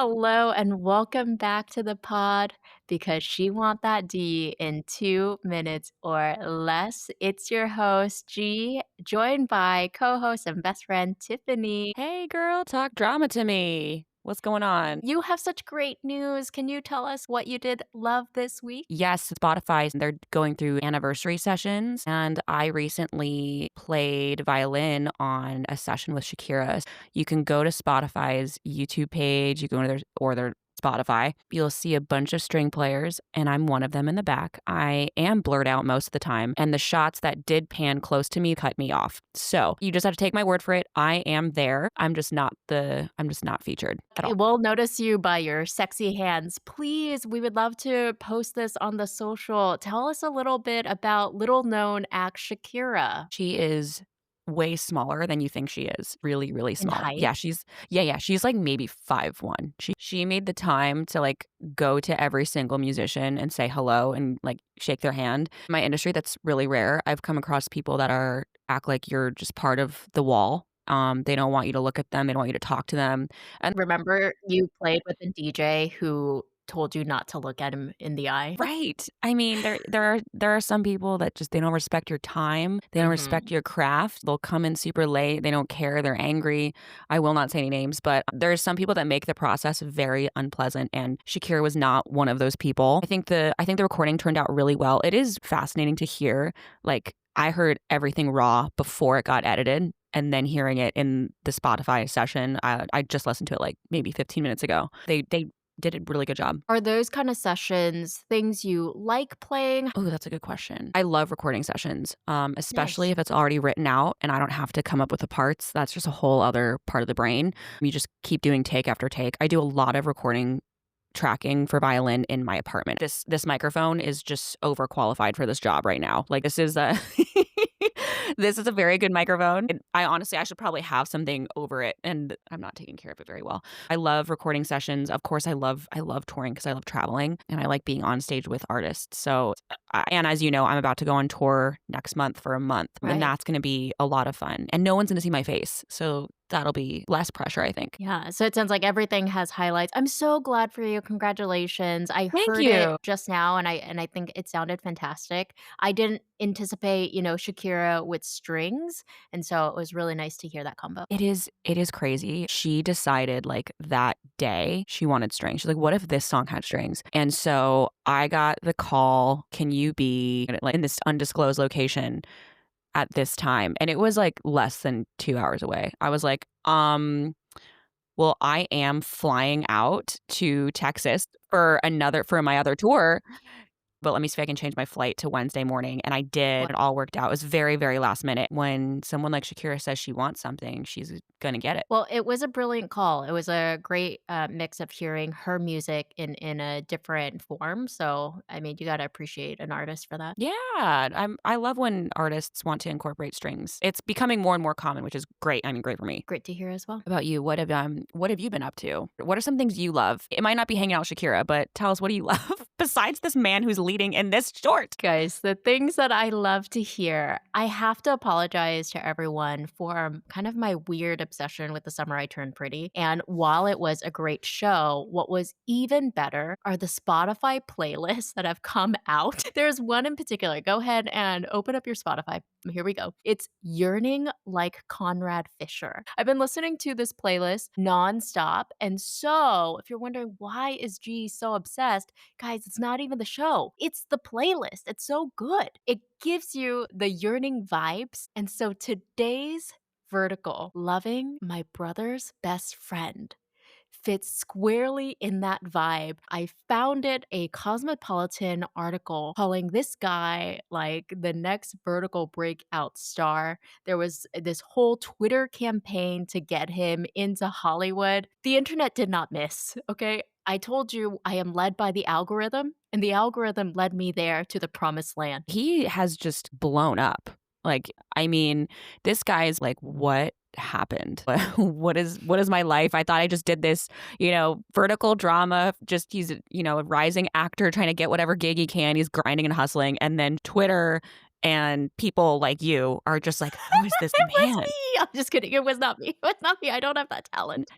Hello and welcome back to the pod because she want that D in 2 minutes or less. It's your host, G, joined by co-host and best friend, Tiffany. Hey girl, talk drama to me. What's going on? You have such great news. Can you tell us what you did love this week? Yes, Spotify, they're going through anniversary sessions, and I recently played violin on a session with Shakira. You can go to Spotify's YouTube page, you go to their Spotify. You'll see a bunch of string players, and I'm one of them in the back. I am blurred out most of the time, and the shots that did pan close to me cut me off. So you just have to take my word for it. I am there. I'm just not featured at all. We'll notice you by your sexy hands. Please, we would love to post this on the social. Tell us a little bit about little known act Shakira She is way smaller than you think she is. Really, really in small. height. Yeah, she's like maybe 5'1". She made the time to like go to every single musician and say hello and like shake their hand. In my industry, that's really rare. I've come across people that act like you're just part of the wall. They don't want you to look at them. They don't want you to talk to them. And Remember you played with a DJ who told you not to look at him in the eye? right. I mean, there are some people that just they don't respect your time. They don't Mhm. respect your craft. They'll come in super late. They don't care. They're angry. I will not say any names, but there's some people that make the process very unpleasant, and Shakira was not one of those people. I think the recording turned out really well. It is fascinating to hear. Like I heard everything raw before it got edited. And then hearing it in the Spotify session, I just listened to it like maybe 15 minutes ago. They did a really good job. Are those kind of sessions things you like playing? Oh, that's a good question. I love recording sessions, especially Nice. if it's already written out and I don't have to come up with the parts. That's just a whole other part of the brain. You just keep doing take after take. I do a lot of recording tracking for violin in my apartment. This microphone is just overqualified for this job right now. Like this is a this is a very good microphone. I should probably have something over it, and I'm not taking care of it very well. I love recording sessions. Of course, I love touring because I love traveling and I like being on stage with artists. So, and as you know, I'm about to go on tour next month for a month, and Right. that's going to be a lot of fun. And no one's going to see my face, so that'll be less pressure, I think. Yeah, so it sounds like everything has highlights. I'm so glad for you. Congratulations. I Thank heard it you. just now and I think it sounded fantastic. I didn't anticipate, Shakira with strings, and so it was really nice to hear that combo. It is crazy. She decided like that day she wanted strings. She's like, what if this song had strings? And so I got the call, can you be like in this undisclosed location at this time? And it was like less than 2 hours away. I was like, well, I am flying out to Texas for my other tour, but let me see if I can change my flight to Wednesday morning. And I did. It all worked out. It was very, very last minute. When someone like Shakira says she wants something, she's going to get it. Well, it was a brilliant call. It was a great, mix of hearing her music in a different form, so, I mean, you gotta appreciate an artist for that. Yeah, I love when artists want to incorporate strings. It's becoming more and more common, which is great. I mean, great for me. Great to hear as well. About you, what have you been up to? What are some things you love? It might not be hanging out with Shakira, but tell us, what do you love besides this man who's leading in this short? Guys, the things that I love to hear, I have to apologize to everyone for kind of my weird obsession with The Summer I Turned Pretty. And while it was a great show, what was even better are the Spotify playlists that have come out. There's one in particular. Go ahead and open up your Spotify. Here we go. It's Yearning Like Conrad Fisher. I've been listening to this playlist nonstop. And so, if you're wondering why is G so obsessed, guys, it's not even the show. It's the playlist. It's so good. It gives you the yearning vibes. And so today's vertical, loving my brother's best friend, fits squarely in that vibe. I found it a Cosmopolitan article calling this guy like the next vertical breakout star. There was this whole Twitter campaign to get him into Hollywood. The internet did not miss, okay? I told you I am led by the algorithm, and the algorithm led me there to the promised land. He has just blown up. Like, I mean, this guy is like, what happened? What is my life? I thought I just did this, vertical drama. Just he's, a rising actor trying to get whatever gig he can. He's grinding and hustling. And then Twitter And people like you are just like, who is this It was man? me. I'm just kidding. It was not me. It was not me. I don't have that talent.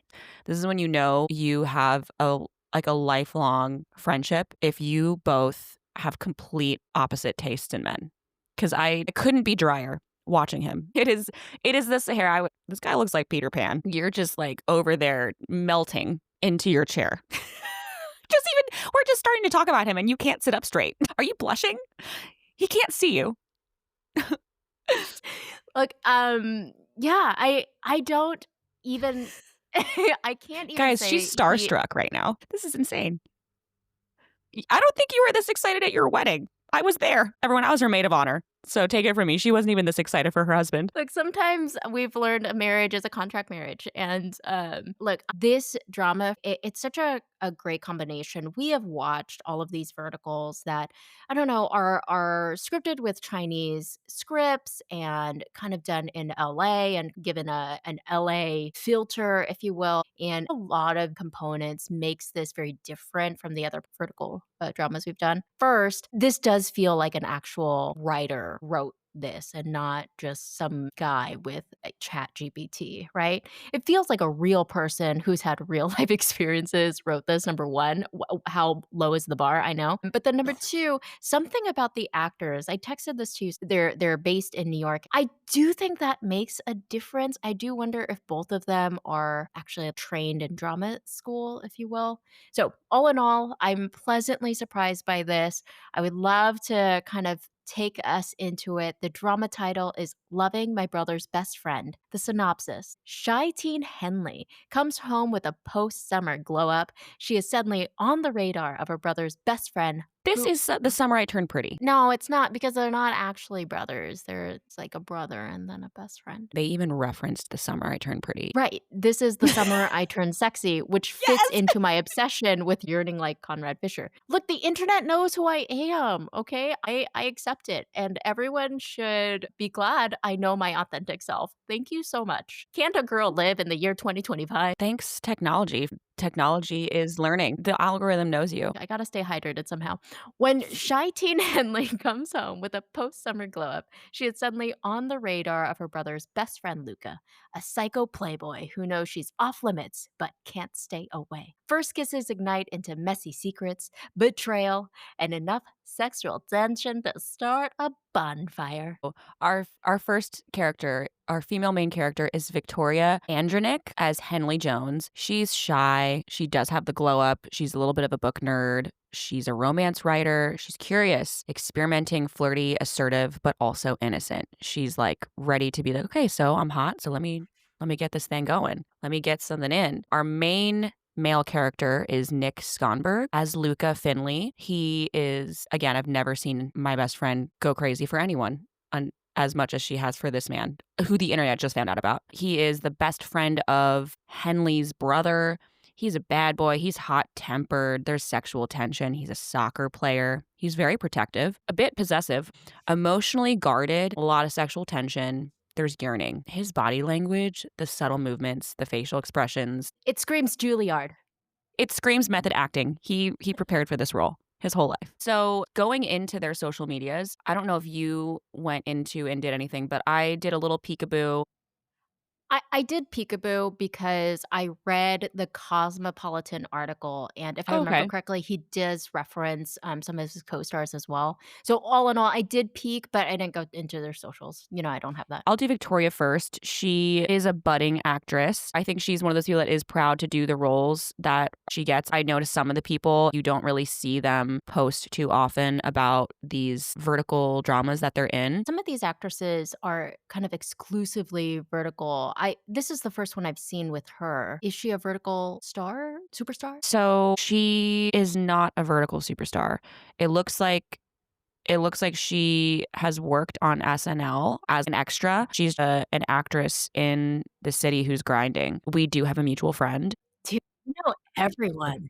This is when you know you have a lifelong friendship if you both have complete opposite tastes in men. Because I couldn't be drier watching him. It is this hair. This guy looks like Peter Pan. You're just like over there melting into your chair. We're just starting to talk about him and you can't sit up straight. Are you blushing? He can't see you. Look, yeah, I don't even I can't even Guys, say she's he starstruck right now. This is insane. I don't think you were this excited at your wedding. I was there. Everyone, I was her maid of honor. So take it from me. She wasn't even this excited for her husband. Look, sometimes we've learned a marriage is a contract marriage. And look, this drama, it's such a great combination. We have watched all of these verticals that, I don't know, are scripted with Chinese scripts and kind of done in LA and given an LA filter, if you will. And a lot of components makes this very different from the other vertical dramas we've done. First, this does feel like an actual writer wrote this and not just some guy with a chat GPT, right? It feels like a real person who's had real life experiences wrote this. Number one, how low is the bar? I know. But then number two, something about the actors. I texted this to you. They're based in New York. I do think that makes a difference. I do wonder if both of them are actually trained in drama school, if you will. So all in all, I'm pleasantly surprised by this. I would love to kind of take us into it. The drama title is Loving My Brother's Best Friend. The synopsis: shy teen Henley comes home with a post summer glow up. She is suddenly on the radar of her brother's best friend. This Who, is the summer I turned pretty. no, it's not because they're not actually brothers. It's like a brother and then a best friend. They even referenced the summer I turned pretty. Right. This is the summer I turned sexy, which fits Yes. into my obsession with yearning like Conrad Fisher. Look, the internet knows who I am, okay? I accept it, and everyone should be glad I know my authentic self. Thank you so much. Can't a girl live in the year 2025? Thanks, technology. Technology is learning. The algorithm knows you. I gotta stay hydrated somehow. When shy teen Henley comes home with a post-summer glow-up, she is suddenly on the radar of her brother's best friend Luca, a psycho playboy who knows she's off limits but can't stay away. First kisses ignite into messy secrets, betrayal, and enough sexual tension to start a bonfire. Our first character, our female main character, is Victoria Andronic as Henley Jones. She's shy. She does have the glow up. She's a little bit of a book nerd. She's a romance writer. She's curious, experimenting, flirty, assertive, but also innocent. She's like ready to be like, okay, so I'm hot, so let me get this thing going. Let me get something in. Our main male character is Nick Skonberg as Luca Finley. He is, again, I've never seen my best friend go crazy for anyone as much as she has for this man, who the internet just found out about. He is the best friend of Henley's brother. He's a bad boy. He's hot-tempered. There's sexual tension. He's a soccer player. He's very protective, a bit possessive, emotionally guarded, a lot of sexual tension. There's yearning. His body language, the subtle movements, the facial expressions. It screams Juilliard. It screams method acting. He prepared for this role his whole life. So going into their social medias, I don't know if you went into and did anything, but I did a little peekaboo. I did peekaboo because I read the Cosmopolitan article, and if I Oh, remember okay. correctly, he does reference some of his co-stars as well. So all in all, I did peek, but I didn't go into their socials. I don't have that. I'll do Victoria first. She is a budding actress. I think she's one of those people that is proud to do the roles that she gets. I noticed some of the people, you don't really see them post too often about these vertical dramas that they're in. Some of these actresses are kind of exclusively vertical. This is the first one I've seen with her. Is she a vertical star? Superstar? So she is not a vertical superstar. It looks like she has worked on SNL as an extra. She's an actress in the city who's grinding. We do have a mutual friend. Do you know everyone?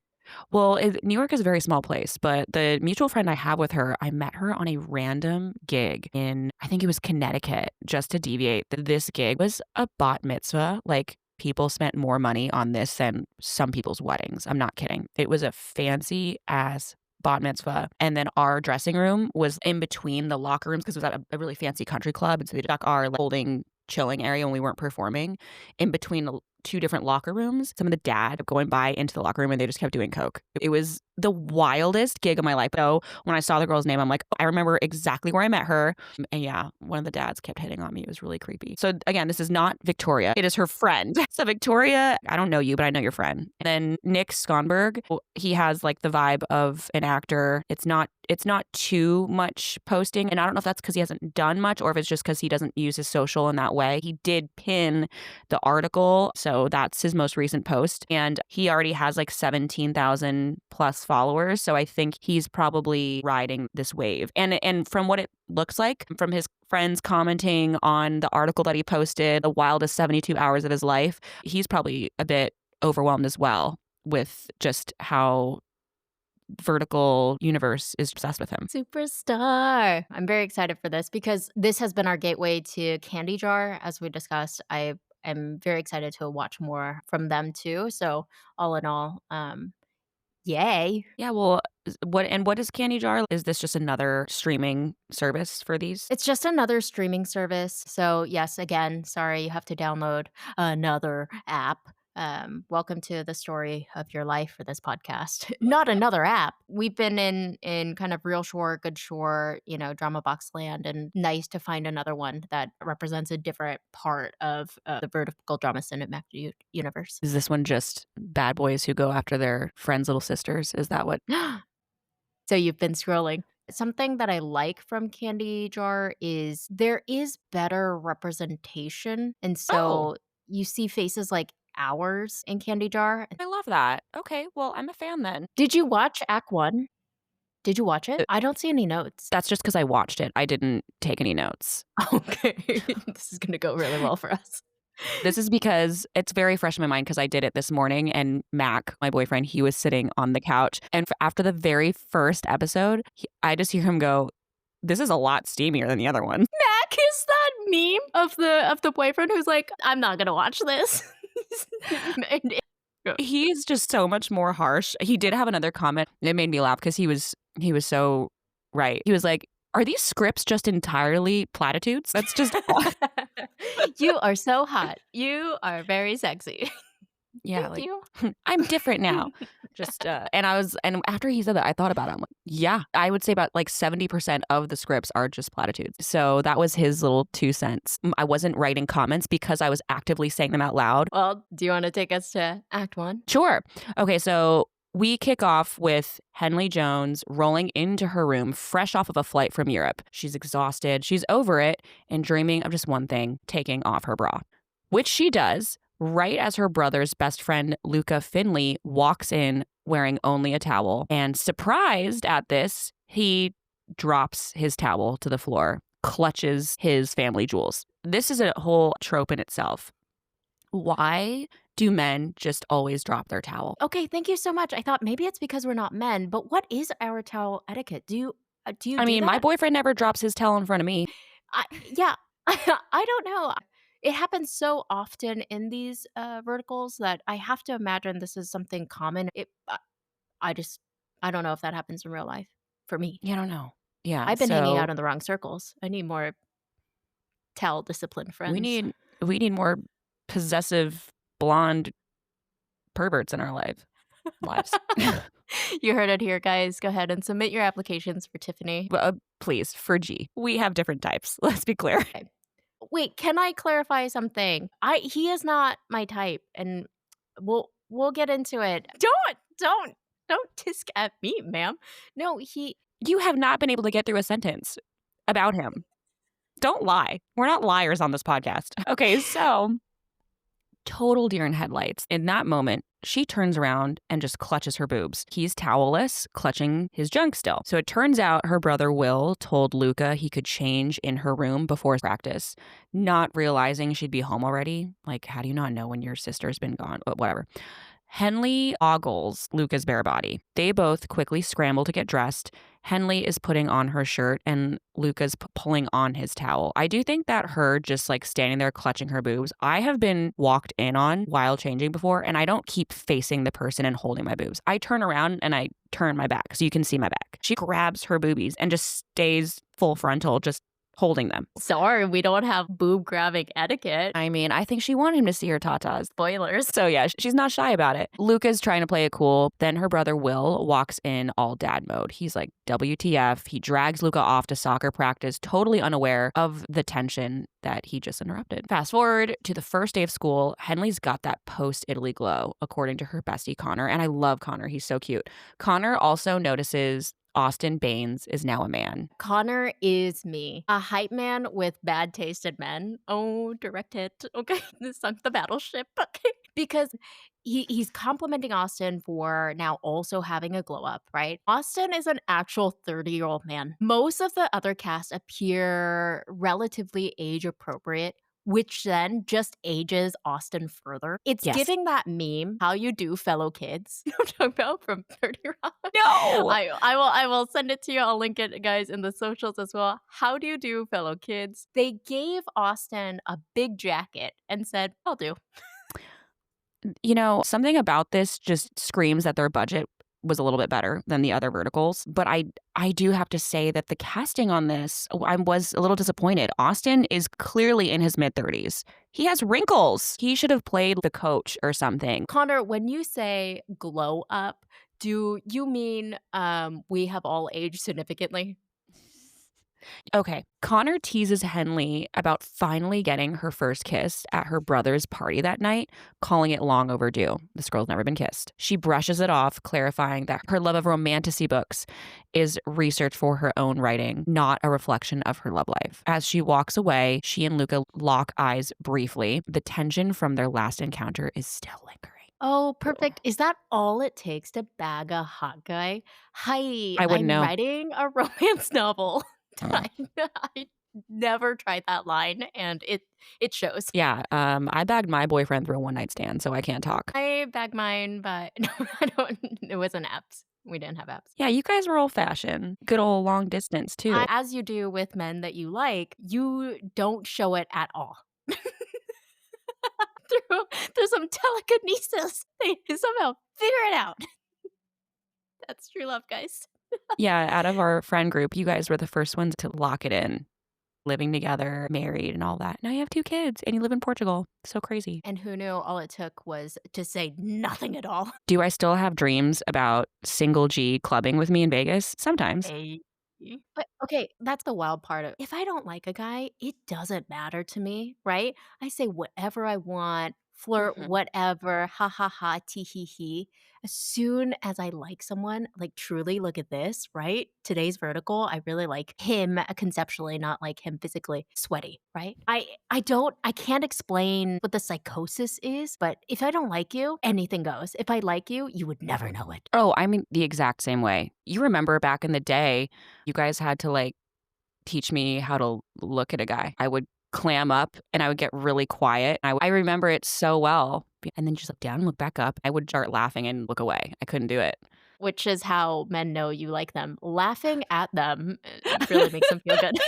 Well, New York is a very small place, but the mutual friend I have with her, I met her on a random gig in, I think it was Connecticut, just to deviate. This gig was a bat mitzvah. Like, people spent more money on this than some people's weddings. I'm not kidding. It was a fancy ass bat mitzvah. And then our dressing room was in between the locker rooms because it was at a really fancy country club. And so they stuck our holding chilling area when we weren't performing in between two different locker rooms. Some of the dad going by into the locker room and they just kept doing coke. It was the wildest gig of my life. So when I saw the girl's name, I'm like, oh, I remember exactly where I met her. And yeah, one of the dads kept hitting on me. It was really creepy. So again, this is not Victoria. It is her friend. So Victoria, I don't know you, but I know your friend. And then Nick Skonberg, he has like the vibe of an actor. It's not too much posting. And I don't know if that's because he hasn't done much or if it's just because he doesn't use his social in that way. He did pin the article. So that's his most recent post. And he already has like 17,000 plus followers. So I think he's probably riding this wave. And from what it looks like, from his friends commenting on the article that he posted, the wildest 72 hours of his life, he's probably a bit overwhelmed as well with just how vertical universe is obsessed with him. Superstar. I'm very excited for this because this has been our gateway to CandyJar, as we discussed. I am very excited to watch more from them too. So all in all, yay. Yeah, well, what is CandyJar? Is this just another streaming service for these? It's just another streaming service. So yes, again, sorry, you have to download another app. Welcome to the story of your life for this podcast. Not another app. We've been in kind of real shore, good shore, drama box land, and nice to find another one that represents a different part of the vertical drama cinematic universe. Is this one just bad boys who go after their friends' little sisters? Is that what? So you've been scrolling. Something that I like from CandyJar is there is better representation. And Oh, so you see faces like ours in CandyJar. I love that. Okay, well, I'm a fan then. Did you watch Act 1? Did you watch it? I don't see any notes. That's just because I watched it. I didn't take any notes. Okay. This is going to go really well for us. This is because it's very fresh in my mind because I did it this morning and Mac, my boyfriend, he was sitting on the couch. And after the very first episode, I just hear him go, this is a lot steamier than the other one. Mac is that meme of the boyfriend who's like, I'm not going to watch this. He's just so much more harsh. He did have another comment. It made me laugh because he was so right. He was like, are these scripts just entirely platitudes? That's just You are so hot. You are very sexy. yeah, Thank like you. I'm different now. Just and after he said that, I thought about it. I'm like, yeah, I would say about like 70% of the scripts are just platitudes. So that was his little 2 cents. I wasn't writing comments because I was actively saying them out loud. Well, do you want to take us to Act 1? Sure. Okay, so we kick off with Henley Jones rolling into her room fresh off of a flight from Europe. She's exhausted, she's over it, and dreaming of just one thing, taking off her bra. Which she does right as her brother's best friend, Luca Finley, walks in wearing only a towel. And surprised at this, he drops his towel to the floor, clutches his family jewels. This is a whole trope in itself. Why do men just always drop their towel? Okay, thank you so much. I thought maybe it's because we're not men, but what is our towel etiquette? Do you I do mean, my that? boyfriend never drops his towel in front of me. Yeah, I don't know. It happens so often in these verticals that I have to imagine this is something common. I just I don't know if that happens in real life for me. Yeah, I don't know. Yeah, I've been hanging out so in the wrong circles. I need more towel disciplined we friends. need we need more possessive blonde perverts in our lives. You heard it here, guys. Go ahead and submit your applications for Tiffany. Please, for G. We have different types. Let's be clear. Okay. Wait, can I clarify something? He is not my type, and we'll get into it. Don't tisk at me, ma'am. No, You have not been able to get through a sentence about him. Don't lie. We're not liars on this podcast. Okay, so total deer in headlights. In that moment, she turns around and just clutches her boobs. He's towelless, clutching his junk still. So it turns out her brother Will told Luca he could change in her room before practice, not realizing she'd be home already. Like, how do you not know when your sister's been gone? But whatever. Henley ogles Luca's bare body. They both quickly scramble to get dressed. Henley is putting on her shirt and Luca's pulling on his towel. I do think that her just like standing there clutching her boobs, I have been walked in on while changing before, and I don't keep facing the person and holding my boobs. I turn around and I turn my back so you can see my back. She grabs her boobies and just stays full frontal, just holding them. Sorry, we don't have boob grabbing etiquette. I mean, I think she wanted him to see her tatas. Spoilers. So yeah, she's not shy about it. Luca's trying to play it cool. Then her brother Will walks in all dad mode. He's like, WTF. He drags Luca off to soccer practice, totally unaware of the tension that he just interrupted. Fast forward to the first day of school. Henley's got that post-Italy glow, according to her bestie Connor. And I love Connor. He's so cute. Connor also notices Austin Baines is now a man. Connor is me. A hype man with bad taste in men. Oh, direct hit. Okay. Sunk the battleship. Okay. Because he's complimenting Austin for now also having a glow up, right? Austin is an actual 30-year-old man. Most of the other cast appear relatively age appropriate, which then just ages Austin further. It's Yes. giving that meme, how you do fellow kids. You know what I'm talking about from 30 Rock? No! I will send it to you. I'll link it, guys, in the socials as well. How do you do, fellow kids? They gave Austin a big jacket and said, I'll do. You know, something about this just screams that their budget was a little bit better than the other verticals. But I do have to say that the casting on this, I was a little disappointed. Austin is clearly in his mid-30s. He has wrinkles. He should have played the coach or something. Connor, when you say glow up, do you mean we have all aged significantly? Okay, Connor teases Henley about finally getting her first kiss at her brother's party that night, calling it long overdue. This girl's never been kissed. She brushes it off, clarifying that her love of romantasy books is research for her own writing, not a reflection of her love life. As she walks away, she and Luca lock eyes briefly. The tension from their last encounter is still lingering. Oh, perfect. Is that all it takes to bag a hot guy? Hi, I wouldn't I'm know. writing a romance novel. Uh, I never tried that line, and it shows. yeah, I bagged my boyfriend through a one-night stand, so I can't talk. I bagged mine, but no, I don't. It wasn't apps. We didn't have apps. Yeah, you guys were old-fashioned. Good old long distance, too. As you do with men that you like, you don't show it at all. through some telekinesis, they somehow figure it out. That's true love, guys. Yeah, out of our friend group, you guys were the first ones to lock it in. Living together, married, and all that. Now you have 2 kids and you live in Portugal. So crazy. And who knew all it took was to say nothing at all. Do I still have dreams about single G clubbing with me in Vegas? Sometimes. Hey. But okay, that's the wild part of if I don't like a guy, it doesn't matter to me, right? I say whatever I want, flirt, Mhm. whatever, ha ha ha, tee hee hee. As soon as I like someone, like truly, look at this, right? Today's vertical, I really like him conceptually, not like him physically sweaty, right? I can't explain what the psychosis is, but if I don't like you, anything goes. If I like you, you would never know it. Oh, I'm in the exact same way. You remember back in the day, you guys had to like teach me how to look at a guy. I would clam up and I would get really quiet. I remember it so well. And then just look down and look back up. I would start laughing and look away. I couldn't do it. Which is how men know you like them. Laughing at them really makes them feel good.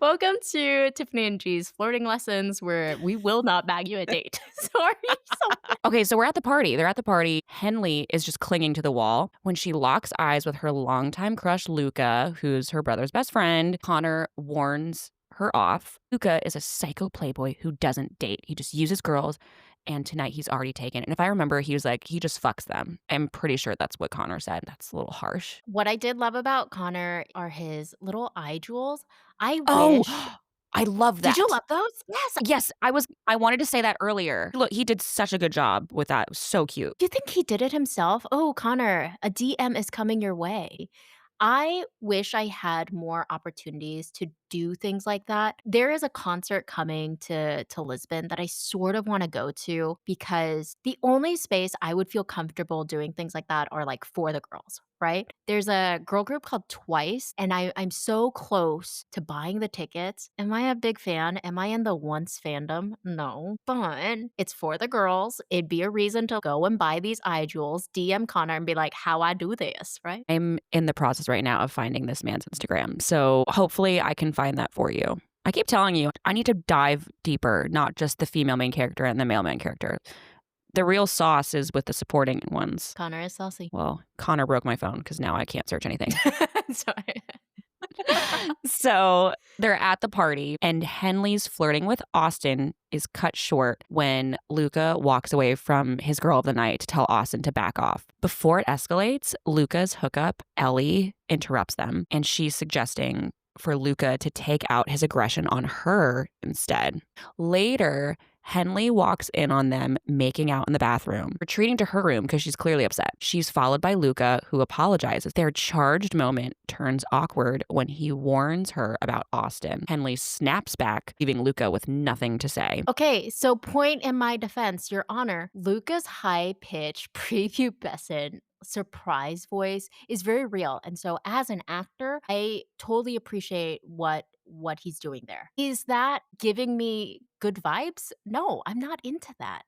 Welcome to Tiffany and G's flirting lessons, where we will not bag you a date. Sorry. Okay, so we're at the party. They're at the party. Henley is just clinging to the wall. When she locks eyes with her longtime crush, Luca, who's her brother's best friend, Connor warns her off. Luca is a psycho playboy who doesn't date. He just uses girls. And tonight he's already taken. And if I remember, he was like, he just fucks them. I'm pretty sure that's what Connor said. That's a little harsh. What I did love about Connor are his little eye jewels. I Oh, wish. I love that. Did you love those? Yes. Yes, I wanted to say that earlier. Look, he did such a good job with that. It was so cute. Do you think he did it himself? Oh, Connor, a DM is coming your way. I wish I had more opportunities to do things like that. There is a concert coming to Lisbon that I sort of want to go to because the only space I would feel comfortable doing things like that are like for the girls, right? There's a girl group called Twice, and I'm so close to buying the tickets. Am I a big fan? Am I in the once fandom? No, but it's for the girls. It'd be a reason to go and buy these eye jewels, DM Connor and be like, how I do this, right? I'm in the process right now of finding this man's Instagram. So hopefully I can find that for you. I keep telling you, I need to dive deeper, not just the female main character and the male main character. The real sauce is with the supporting ones. Connor is saucy. Well, Connor broke my phone because now I can't search anything. Sorry. So they're at the party, and Henley's flirting with Austin is cut short when Luca walks away from his girl of the night to tell Austin to back off. Before it escalates, Luca's hookup, Ellie, interrupts them, and she's suggesting for Luca to take out his aggression on her instead. Later, Henley walks in on them making out in the bathroom, retreating to her room because she's clearly upset. She's followed by Luca, who apologizes. Their charged moment turns awkward when he warns her about Austin. Henley snaps back, leaving Luca with nothing to say. Okay, so point in my defense, Your Honor. Luca's high-pitched, prepubescent surprise voice is very real. And so as an actor, I totally appreciate what he's doing there. Is that giving me good vibes? No, I'm not into that.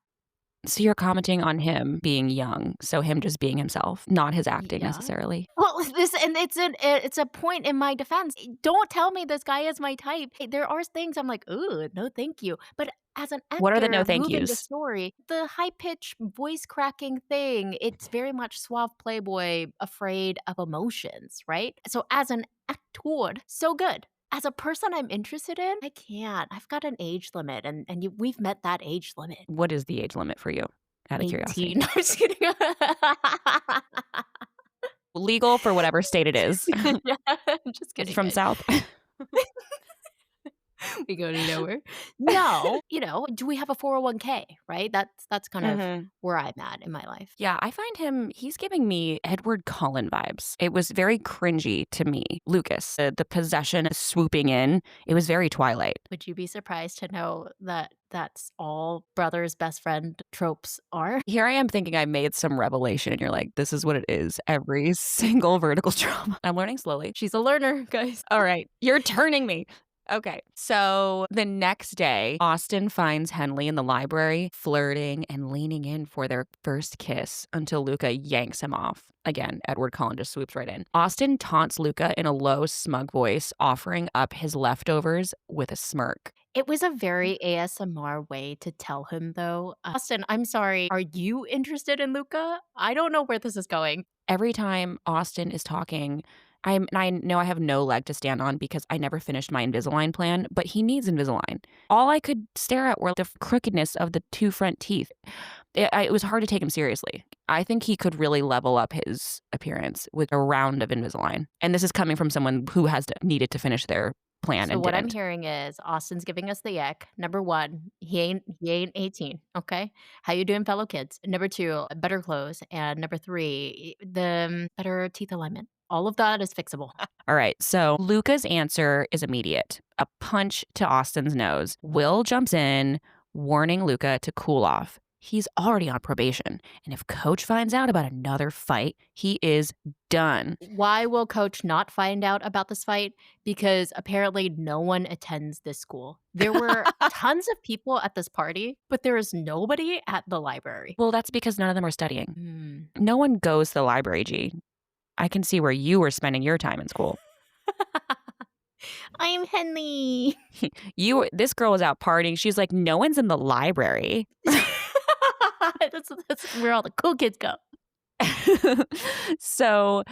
So you're commenting on him being young, so him just being himself, not his acting Yeah. necessarily. Well, this and it's a point in my defense. Don't tell me this guy is my type. There are things I'm like, "Ooh, no thank you." But as an What are the no actor thank moving the yous? story, the high-pitched voice cracking thing, it's very much suave playboy afraid of emotions, right? So as an actor, so good. As a person I'm interested in, I can't. I've got an age limit and we've met that age limit. What is the age limit for you? Out of curiosity. 18. I'm just kidding. Legal for whatever state it is. Yeah, I'm just kidding. From guys. South. We go to nowhere. No, do we have a 401k, right? That's kind of where I'm at in my life. Yeah, I find he's giving me Edward Cullen vibes. It was very cringy to me. Lucas, the possession swooping in, it was very Twilight. Would you be surprised to know that that's all brothers best friend tropes are? Here I am thinking I made some revelation, and you're like, this is what it is. Every single vertical trauma. I'm learning slowly. She's a learner, guys. All right, you're turning me. Okay, so the next day, Austin finds Henley in the library, flirting and leaning in for their first kiss until Luca yanks him off. Again, Edward Cullen just swoops right in. Austin taunts Luca in a low, smug voice, offering up his leftovers with a smirk. It was a very ASMR way to tell him, though. Austin, I'm sorry. Are you interested in Luca? I don't know where this is going. Every time Austin is talking, I know I have no leg to stand on because I never finished my Invisalign plan, but he needs Invisalign. All I could stare at were the crookedness of the two front teeth. It was hard to take him seriously. I think he could really level up his appearance with a round of Invisalign. And this is coming from someone who has needed to finish their plan So and what I'm didn't. hearing is Austin's giving us the yuck. Number 1, he ain't 18, okay? How you doing, fellow kids? Number 2, better clothes, and number 3, the better teeth alignment. All of that is fixable. All right, so Luca's answer is immediate. A punch to Austin's nose. Will jumps in, warning Luca to cool off. He's already on probation, and if Coach finds out about another fight, he is done. Why will Coach not find out about this fight? Because apparently no one attends this school. There were tons of people at this party, but there is nobody at the library. Well, that's because none of them are studying. Hmm. No one goes to the library, G. I can see where you were spending your time in school. I'm Henley. This girl was out partying. She's like, no one's in the library. That's where all the cool kids go. So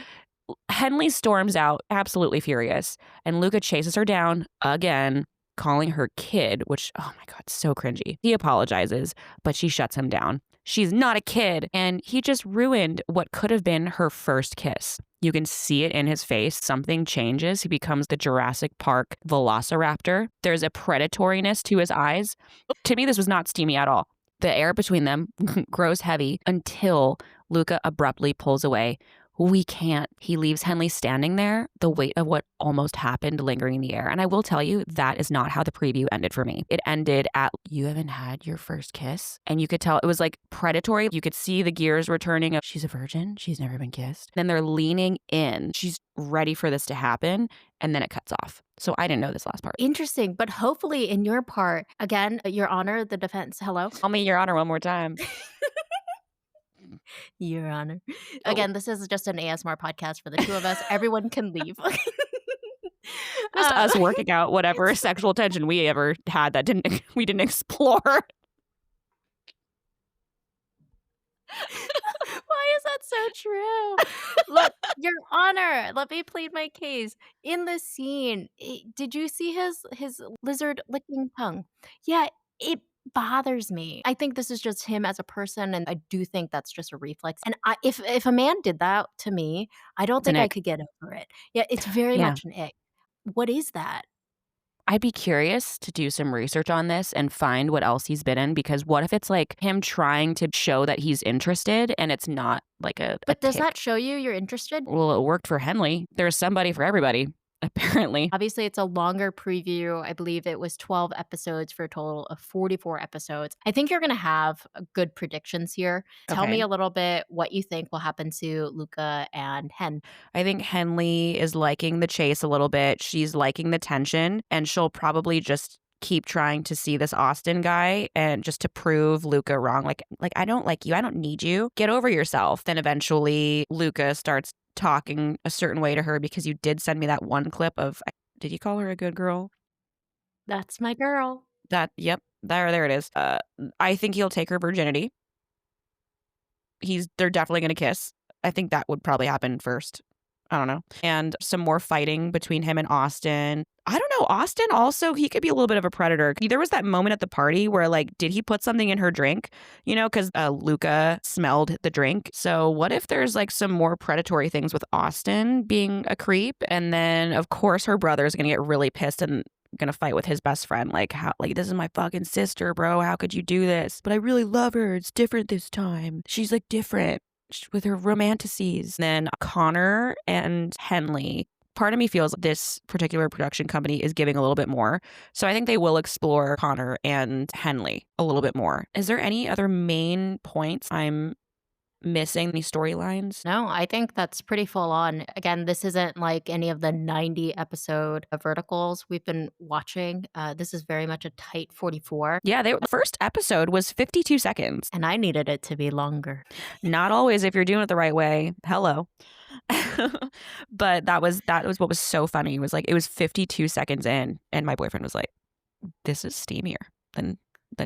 Henley storms out, absolutely furious, and Luca chases her down again, calling her kid, which, oh my God, so cringy. He apologizes, but she shuts him down. She's not a kid, and he just ruined what could have been her first kiss. You can see it in his face. Something changes. He becomes the Jurassic Park velociraptor. There's a predatoriness to his eyes. To me, this was not steamy at all. The air between them grows heavy until Luca abruptly pulls away, We can't. He leaves Henley standing there, the weight of what almost happened lingering in the air. And I will tell you, that is not how the preview ended for me. It ended at, you haven't had your first kiss? And you could tell it was like predatory. You could see the gears returning of, she's a virgin. She's never been kissed. Then they're leaning in. She's ready for this to happen. And then it cuts off. So I didn't know this last part. Interesting, but hopefully in your part, again, Your Honor, the defense, hello? Call me Your Honor one more time. Your Honor. Oh. Again, this is just an ASMR podcast for the two of us. Everyone can leave. Just us working out whatever sexual tension we ever had that we didn't explore. Why is that so true? Look, Your Honor, let me plead my case. In the scene, did you see his lizard licking tongue? Yeah, it bothers me. I think this is just him as a person, and I do think that's just a reflex. And if a man did that to me, I don't It's an think I ick. could get over it. Yeah, it's very Yeah. much an ick. What is that? I'd be curious to do some research on this and find what else he's been in, because what if it's like him trying to show that he's interested and it's not like a But does tick? that show you're interested? Well, it worked for Henley. There's somebody for everybody, apparently. Obviously, it's a longer preview. I believe it was 12 episodes for a total of 44 episodes. I think you're going to have good predictions here. Tell me Okay. a little bit what you think will happen to Luca and Hen. I think Henley is liking the chase a little bit. She's liking the tension, and she'll probably just keep trying to see this Austin guy and just to prove Luca wrong. Like I don't like you. I don't need you. Get over yourself. Then eventually Luca starts talking a certain way to her because you did send me that one clip of, did you call her a good girl? That's my girl. Yep. There it is. I think he'll take her virginity. They're definitely gonna kiss. I think that would probably happen first. I don't know. And some more fighting between him and Austin. I don't know. Austin also, he could be a little bit of a predator. There was that moment at the party where, like, did he put something in her drink? You know, because Luca smelled the drink. So what if there's like some more predatory things with Austin being a creep? And then, of course, her brother is going to get really pissed and gonna fight with his best friend. Like, how, like, this is my fucking sister, bro. How could you do this? But I really love her. It's different this time. She's like different with her romanticities. Then Connor and Henley. Part of me feels this particular production company is giving a little bit more. So I think they will explore Connor and Henley a little bit more. Is there any other main points I'm missing, these storylines? No, I think that's pretty full on. Again, this isn't like any of the 90 episode verticals we've been watching. This is very much a tight 44. Yeah, the first episode was 52 seconds. And I needed it to be longer. Not always if you're doing it the right way. Hello. But that was what was so funny. It was like, it was 52 seconds in and my boyfriend was like, this is steamier than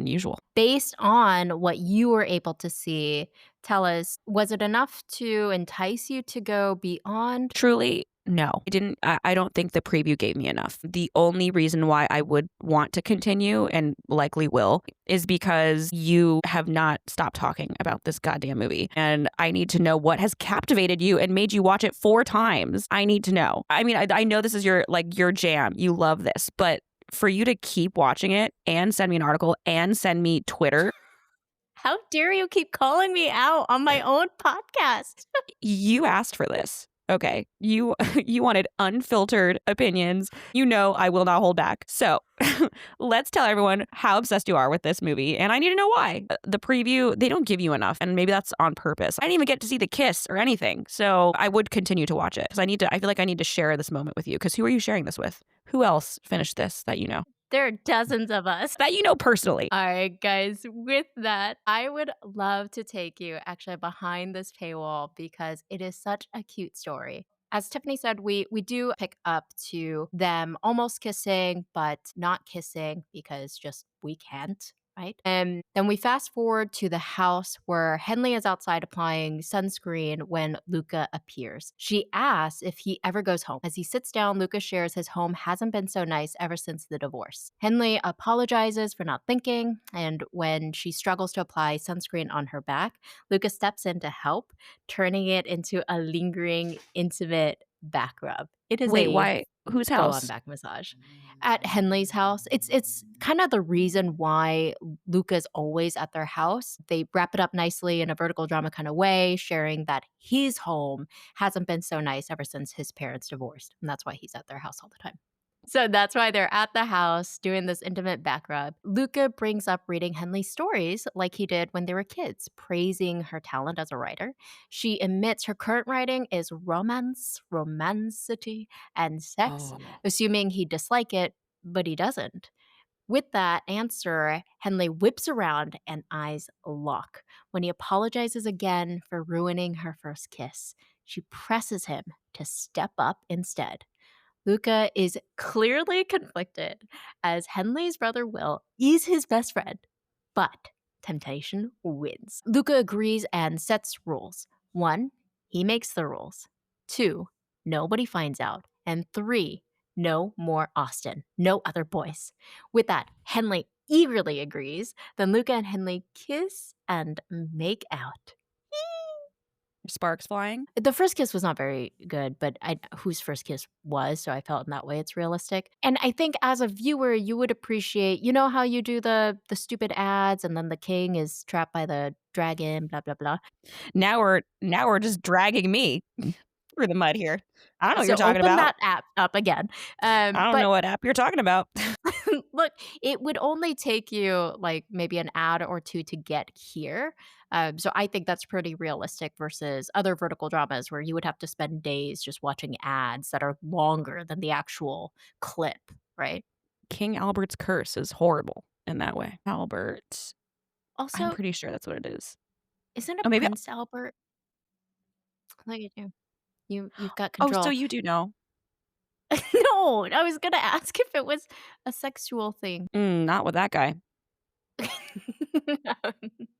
usual. Based on what you were able to see, tell us, was it enough to entice you to go beyond? Truly, no. I don't think the preview gave me enough. The only reason why I would want to continue, and likely will, is because you have not stopped talking about this goddamn movie. And I need to know what has captivated you and made you watch it 4 times. I need to know. I mean, I know this is your jam. You love this, but for you to keep watching it and send me an article and send me Twitter. How dare you keep calling me out on my own podcast? You asked for this. Okay. You wanted unfiltered opinions. You know I will not hold back. So let's tell everyone how obsessed you are with this movie. And I need to know why. The preview, they don't give you enough. And maybe that's on purpose. I didn't even get to see the kiss or anything. So I would continue to watch it because I feel like I need to share this moment with you. Because who are you sharing this with? Who else finished this that you know? There are dozens of us. That you know personally. All right, guys, with that, I would love to take you actually behind this paywall because it is such a cute story. As Tiffany said, we do pick up to them almost kissing, but not kissing because just we can't. Right. And then we fast forward to the house where Henley is outside applying sunscreen when Luca appears. She asks if he ever goes home. As he sits down, Luca shares his home hasn't been so nice ever since the divorce. Henley apologizes for not thinking, and when she struggles to apply sunscreen on her back, Luca steps in to help, turning it into a lingering, intimate back rub. It is Wait, why? Whose Go on house? back massage. At Henley's house, it's kind of the reason why Luca's always at their house. They wrap it up nicely in a vertical drama kind of way, sharing that his home hasn't been so nice ever since his parents divorced, and that's why he's at their house all the time. So that's why they're at the house doing this intimate back rub. Luca brings up reading Henley's stories like he did when they were kids, praising her talent as a writer. She admits her current writing is romance, romancity, and sex, Oh. assuming he'd dislike it, but he doesn't. With that answer, Henley whips around and eyes lock. When he apologizes again for ruining her first kiss, she presses him to step up instead. Luca is clearly conflicted as Henley's brother Will is his best friend, but temptation wins. Luca agrees and sets rules. 1, he makes the rules. 2, nobody finds out. And 3, no more Austin, no other boys. With that, Henley eagerly agrees. Then Luca and Henley kiss and make out. Sparks flying? The first kiss was not very good, but I whose first kiss was, so I felt in that way it's realistic. And I think as a viewer, you would appreciate you know how you do the stupid ads and then the king is trapped by the dragon, blah, blah, blah. Now we're just dragging me through the mud here. I don't know what you're So talking open about. that app up again. I don't But know what app you're talking about. look, it would only take you like maybe an ad or two to get here. So I think that's pretty realistic versus other vertical dramas where you would have to spend days just watching ads that are longer than the actual clip, right? King Albert's curse is horrible in that way. Albert. I'm Also, pretty sure that's what it is. isn't it Oh, maybe. Prince Albert? Look at you. You've got Oh, so control. you do know. No, I was gonna ask if it was a sexual thing. Not with that guy.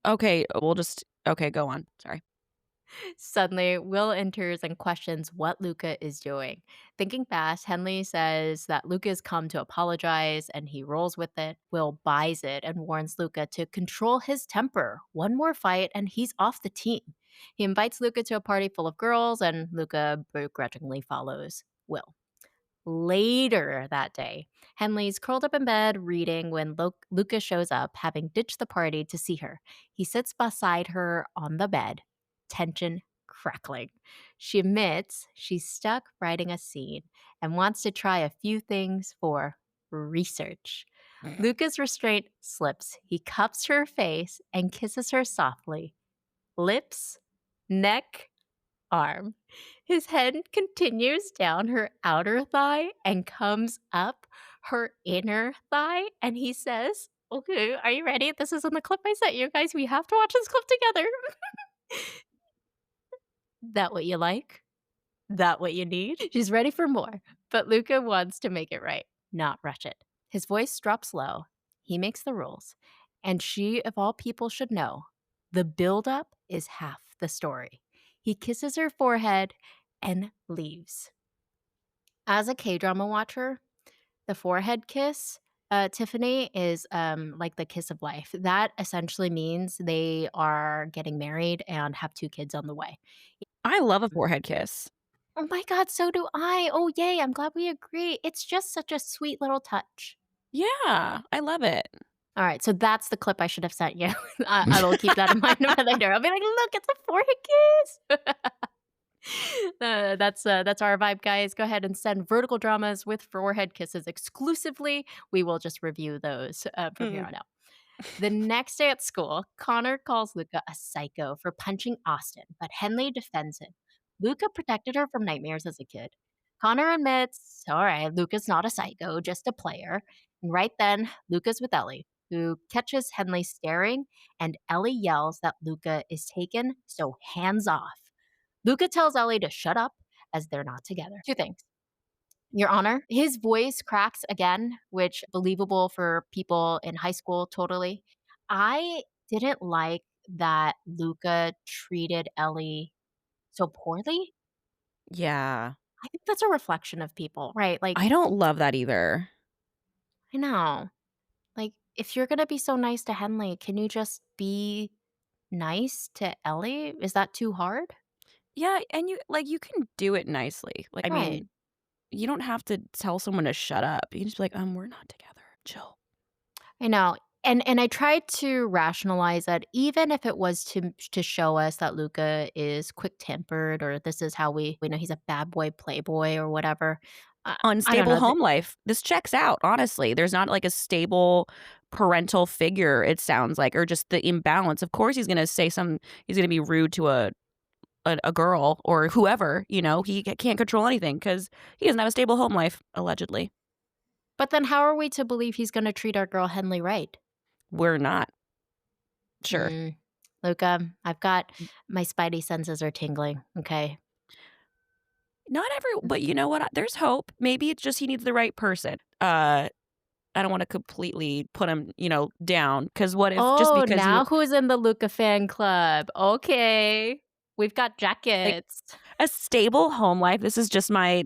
Okay, okay, go on. Sorry. Suddenly, Will enters and questions what Luca is doing. Thinking fast, Henley says that Luca has come to apologize and he rolls with it. Will buys it and warns Luca to control his temper. One more fight and he's off the team. He invites Luca to a party full of girls and Luca begrudgingly follows Will. Later that day, Henley's curled up in bed reading when Luca shows up, having ditched the party to see her. He sits beside her on the bed, tension crackling. She admits she's stuck writing a scene and wants to try a few things for research. Luca's restraint slips. He cups her face and kisses her softly. Lips, neck, arm. His head continues down her outer thigh and comes up her inner thigh. And he says, "Okay, are you ready? This is in the clip I sent you guys. We have to watch this clip together." That what you like? That what you need? She's ready for more, but Luca wants to make it right, not rush it. His voice drops low. He makes the rules. And she, of all people, should know the buildup is half the story. He kisses her forehead and leaves. As a K drama watcher, the forehead kiss, Tiffany, is like the kiss of life. That essentially means they are getting married and have 2 kids on the way. I love a forehead kiss. Oh my god, so do I. Oh, yay, I'm glad we agree. It's just such a sweet little touch. Yeah, I love it. Alright, so that's the clip I should have sent you. I will keep that in mind for later. I'll be like, "Look, it's a forehead kiss." That's our vibe, guys. Go ahead and send vertical dramas with forehead kisses exclusively. We will just review those, from here Mm. on out. The next day at school, Connor calls Luca a psycho for punching Austin, but Henley defends him. Luca protected her from nightmares as a kid. Connor admits, all right, Luca's not a psycho, just a player. And right then, Luca's with Ellie, who catches Henley staring, and Ellie yells that Luca is taken, so hands off. Luca tells Ellie to shut up as they're not together. 2 things. Your Honor, his voice cracks again, which believable for people in high school, totally. I didn't like that Luca treated Ellie so poorly. Yeah. I think that's a reflection of people, right? Like, I don't love that either. I know. Like, if you're gonna be so nice to Henley, can you just be nice to Ellie? Is that too hard? Yeah, and you can do it nicely. Like, I Right. mean, you don't have to tell someone to shut up. You can just be like, we're not together. Chill. I know. And I tried to rationalize that even if it was to show us that Luca is quick-tempered or this is how we know he's a bad boy playboy or whatever. I don't Unstable know. home life. This checks out, honestly. There's not like a stable parental figure, it sounds like, or just the imbalance. Of course he's gonna be rude to a girl or whoever, he can't control anything because he doesn't have a stable home life, allegedly. But then how are we to believe he's gonna treat our girl Henley right? We're not sure. Luca, I've got my spidey senses are tingling, okay? Not but you know what? There's hope. Maybe it's just he needs the right person. I don't wanna completely put him, down because what if just Oh, because now who's in the Luca fan club? Okay. We've got like, jackets. a stable home life, this is just my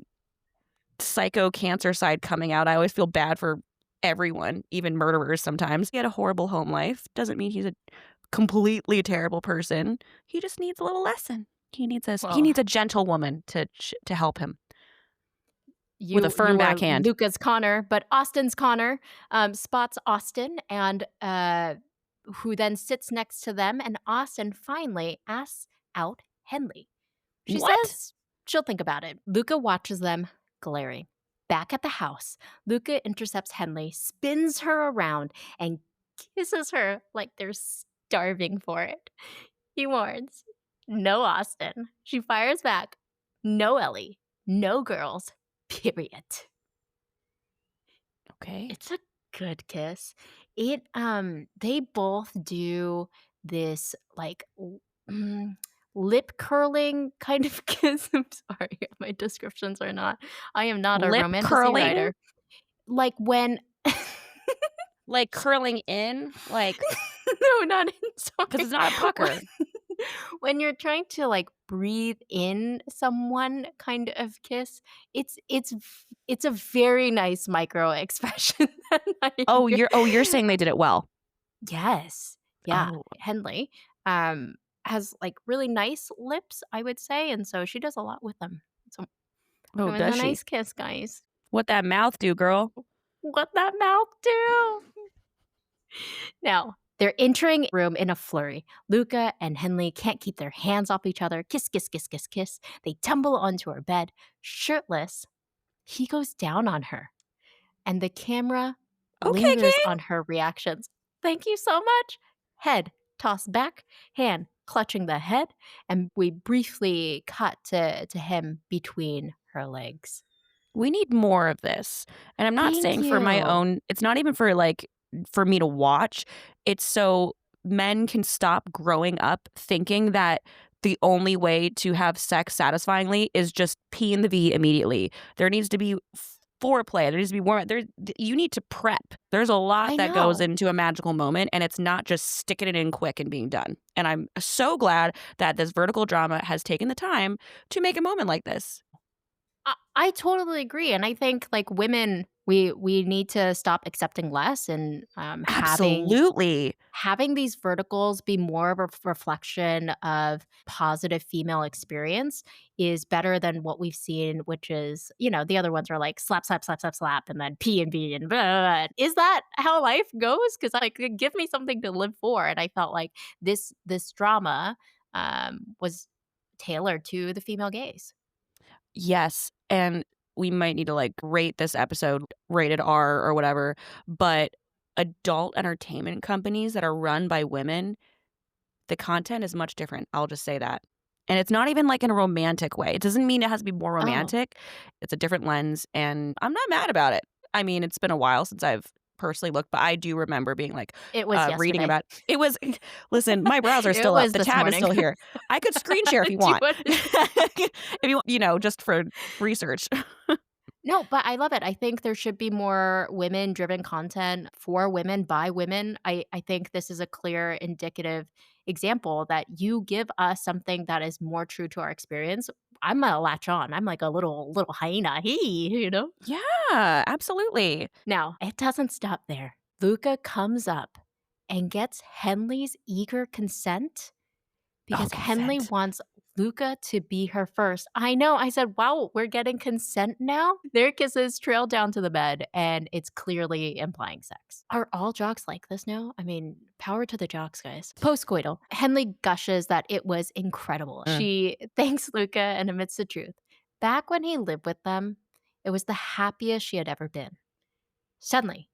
psycho cancer side coming out. I always feel bad for everyone, even murderers sometimes. He had a horrible home life. Doesn't mean he's a completely terrible person. He just needs a little lesson. He Well, needs a gentle woman to help him with a you firm are backhand. Luca's Connor, but Austin's Connor spots Austin and who then sits next to them, and Austin finally asks out Henley. She What? says she'll think about it. Luca watches them, glaring. Back at the house, Luca intercepts Henley, spins her around, and kisses her like they're starving for it. He warns, no Austin. She fires back, no Ellie, no girls, period. Okay. It's a good kiss. They both do this like lip curling kind of kiss. I'm sorry, my descriptions are not. I am not a Lip romantasy curling? writer. Like when Like curling in? Like, no, not in because sorry. it's not a pucker. When you're trying to like breathe in someone kind of kiss, it's a very nice micro expression that I You're saying they did it well. Yes. Yeah. Oh. Henley, has, like, really nice lips, I would say, and so she does a lot with them. So it Oh, was does a she? nice kiss, guys. What that mouth do, girl? What that mouth do? Now, they're entering room in a flurry. Luca and Henley can't keep their hands off each other. Kiss, kiss, kiss, kiss, kiss. They tumble onto her bed. Shirtless, he goes down on her, and the camera Okay, lingers King. on her reactions. Thank you so much. Head tossed back, hand clutching the head, and we briefly cut to him between her legs. We need more of this. And I'm not Thank saying for my you. own, it's not even for me to watch. It's so men can stop growing up thinking that the only way to have sex satisfyingly is just pee in the V immediately. There needs to be foreplay. There needs to be more. You need to prep. There's a lot I that goes know. into a magical moment, and it's not just sticking it in quick and being done. And I'm so glad that this vertical drama has taken the time to make a moment like this. I totally agree, and I think, like, women, we need to stop accepting less and, Absolutely. having these verticals be more of a reflection of positive female experience is better than what we've seen, which is, the other ones are like slap, slap, slap, slap, slap, and then P and V and blah, blah, blah. Is that how life goes? Because like, give me something to live for. And I felt like this drama was tailored to the female gaze. Yes, and we might need to, rate this episode rated R or whatever, but adult entertainment companies that are run by women, the content is much different, I'll just say that. And it's not even, in a romantic way. It doesn't mean it has to be more Oh, romantic. It's a different lens, and I'm not mad about it. I mean, it's been a while since I've personally looked, but I do remember being, it was reading yesterday. about it was listen, my browser's It still up. was The this tab is morning. still here. I could screen share if you Do you want. want If you just for research. No, but I love it. I think there should be more women-driven content for women by women. I think this is a clear indicative example that you give us something that is more true to our experience. I'm gonna latch on. I'm like a little hyena. He. Yeah, absolutely. Now, it doesn't stop there. Luca comes up and gets Henley's eager consent Oh, because Henley consent. wants Luca to be her first. I know. I said, wow, we're getting consent now? Their kisses trail down to the bed, and it's clearly implying sex. Are all jocks like this now? I mean, power to the jocks, guys. Postcoital, Henley gushes that it was incredible. Mm. She thanks Luca and admits the truth. Back when he lived with them, it was the happiest she had ever been. Suddenly,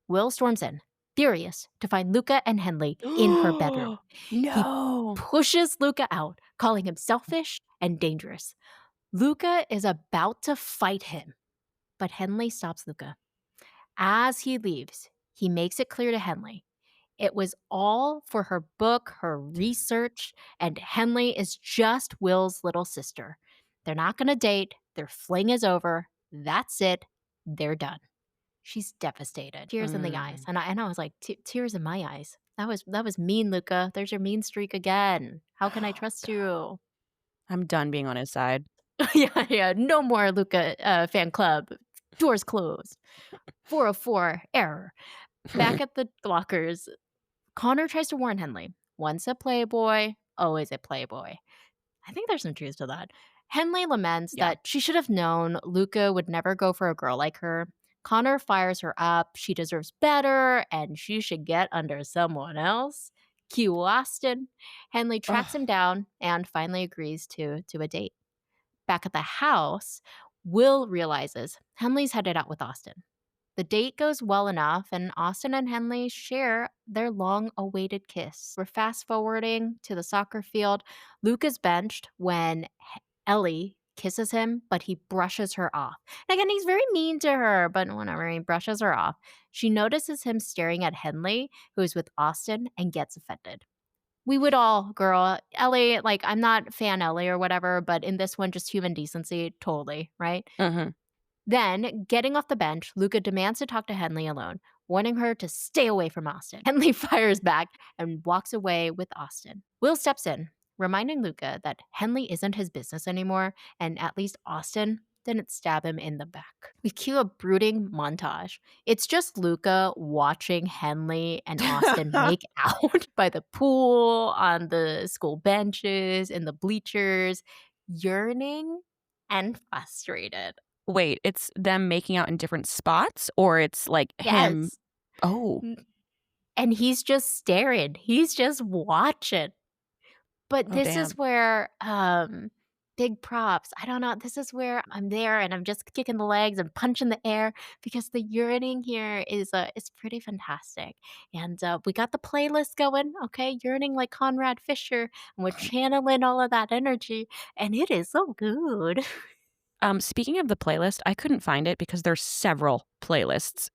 Will storms in, furious to find Luca and Henley in her bedroom. He No. pushes Luca out, calling him selfish and dangerous. Luca is about to fight him, but Henley stops Luca. As he leaves, he makes it clear to Henley it was all for her book, her research, and Henley is just Will's little sister. They're not going to date. Their fling is over. That's it. They're done. She's devastated. Tears in the eyes. Mm. And I was like, tears in my eyes. That was mean, Luca. There's your mean streak again. How can I Oh, trust God. you? I'm done being on his side. Yeah, yeah. No more Luca fan club. Doors closed. 404 error. Back at the lockers, Connor tries to warn Henley. Once a playboy, always a playboy. I think there's some truth to that. Henley laments Yeah. that she should have known Luca would never go for a girl like her. Connor fires her up. She deserves better, and she should get under someone else. Cue Austin. Henley tracks him Ugh. down and finally agrees to a date. Back at the house, Will realizes Henley's headed out with Austin. The date goes well enough, and Austin and Henley share their long awaited kiss. We're fast forwarding to the soccer field. Luke is benched when Ellie kisses him, but he brushes her off. And again, he's very mean to her, but whenever he brushes her off, she notices him staring at Henley, who is with Austin, and gets offended. We would all, girl, Ellie, like, I'm not fan Ellie or whatever, but in this one, just human decency, totally, right? Mhm. Then, getting off the bench, Luca demands to talk to Henley alone, warning her to stay away from Austin. Henley fires back and walks away with Austin. Will steps in, reminding Luca that Henley isn't his business anymore, and at least Austin didn't stab him in the back. We cue a brooding montage. It's just Luca watching Henley and Austin make out by the pool, on the school benches, in the bleachers, yearning and frustrated. Wait, it's them making out in different spots, or it's like him? Yes. Oh. N And he's just staring. He's just watching. But Oh, this is damn. where, big props. I don't know, this is where I'm there and I'm just kicking the legs and punching the air because the yearning here is pretty fantastic. And, we got the playlist going, okay, yearning like Conrad Fisher, and we're channeling all of that energy, and it is so good. Speaking of the playlist, I couldn't find it because there's several playlists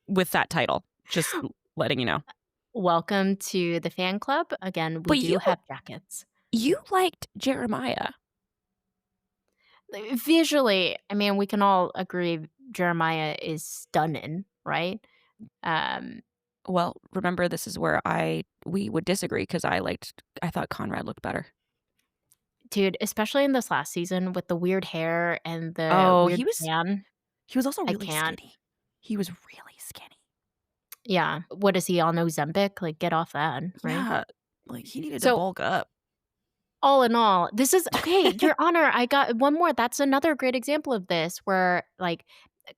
with that title. Just letting you know. Welcome to the fan club. Again, we But do have jackets. you liked Jeremiah. Visually, I mean, we can all agree Jeremiah is stunning, right? Um, Well, remember this is where we would disagree because I thought Conrad looked better. Dude, especially in this last season with the weird hair and the Oh, weird tan, he was also I really can't. skinny. He was really skinny. Yeah. What is he on Ozempic? Like, get off that, right? Yeah, like he needed to So, bulk up. all in all, this is okay, Your Honor, I got one more. That's another great example of this where, like,